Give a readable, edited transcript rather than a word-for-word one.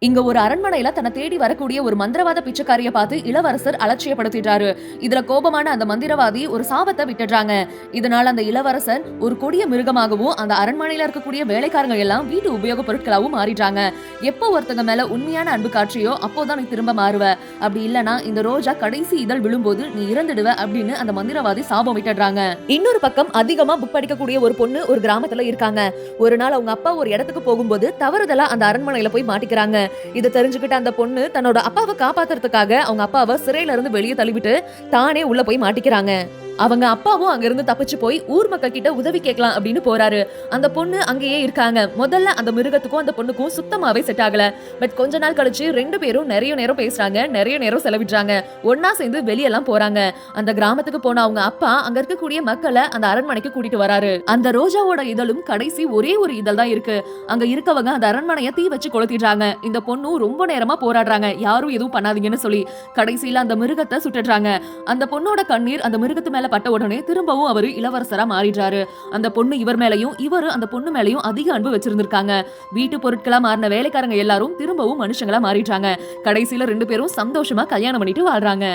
இங்க ஒரு அரண்மனையில தன்னை தேடி வரக்கூடிய ஒரு மந்திரவாத பிச்சைக்காரிய பார்த்து இளவரசர் அலட்சியப்படுத்திட்டாரு. இதுல கோபமான அந்த மந்திரவாதி ஒரு சாபத்தை விட்டுடுறாங்க. இதனால அந்த இளவரசர் ஒரு கொடிய மிருகமாகவும் அந்த அரண்மனையில இருக்கக்கூடிய வேலைக்காரங்க எல்லாம் வீட்டு உபயோக பொருட்களாகவும் மாறிடுறாங்க. எப்போ ஒருத்தங்க மேல உண்மையான அன்பு காட்சியோ அப்போதான் நீ திரும்ப மாறுவ, அப்படி இல்லனா இந்த ரோஜா கடைசி இதழ் விழும்போது நீ இறந்துடுவ அப்படின்னு அந்த மந்திரவாதி சாபம் விட்டுடுறாங்க. இன்னொரு பக்கம் அதிகமா புக் படிக்கக்கூடிய ஒரு பொண்ணு ஒரு கிராமத்துல இருக்காங்க. ஒரு நாள் அவங்க அப்பா ஒரு இடத்துக்கு போகும்போது தவறுதலா அந்த அரண்மனையில போய் மாட்டிக்கிறாங்க. இத தெரிஞ்சுக்கிட்ட அந்த பொண்ணு தன்னோட அப்பாவை காப்பாத்துறதுக்காக அவங்க அப்பாவை சிறையில இருந்து வெளியே தள்ளிவிட்டு தானே உள்ள போய் மாட்டிக்கிறாங்க. அவங்க அப்பாவும் அங்க இருந்து தப்பிச்சு போய் ஊர் மக்கள் கிட்ட உதவி கேட்கலாம் அப்படின்னு போறாரு. அந்த பொண்ணு அங்கேயே இருக்காங்க. முதல்ல அந்த மிருகத்துக்கும் அந்த பொண்ணுக்கும் சுத்தமாவே செட் ஆகல. பட் கொஞ்ச நாள் கழிச்சு 2 பேரும் நிறைய நேரம் பேசுறாங்க, நிறைய நேரம் செலவிடுறாங்க. ஒன்னா சேர்ந்து வெளியெல்லாம் போறாங்க. அந்த கிராமத்துக்கு போன அவங்க அப்பா அங்க இருக்கக்கூடிய மக்களை அந்த அரண்மனைக்கு கூட்டிட்டு வராரு. அந்த ரோஜாவோட இதழும் கடைசி ஒரே ஒரு இதழ் தான் இருக்கு. அங்க இருக்கவங்க அந்த அரண்மனையை தீ வச்சு கொளுத்திடுறாங்க. இந்த பொண்ணும் ரொம்ப நேரமா போராடுறாங்க, யாரும் எதுவும் பண்ணாதீங்கன்னு சொல்லி. கடைசியில அந்த மிருகத்தை சுட்டுறாங்க. அந்த பொண்ணோட கண்ணீர் அந்த மிருகத்து மேல பட்ட உடனே திரும்பவும் அவரு இளவரசரா மாறிடுறாரு. அந்த பொண்ணு இவர் மேலையும் இவரு அந்த பொண்ணு மேலையும் அதிக அன்பு வச்சிருந்திருக்காங்க. வீட்டு பொருட்களா மாறின வேலைக்காரங்க எல்லாரும் திரும்பவும் மனுஷங்களா மாறிடுறாங்க. கடைசியில 2 பேரும் சந்தோஷமா கல்யாணம் பண்ணிட்டு வாழ்றாங்க.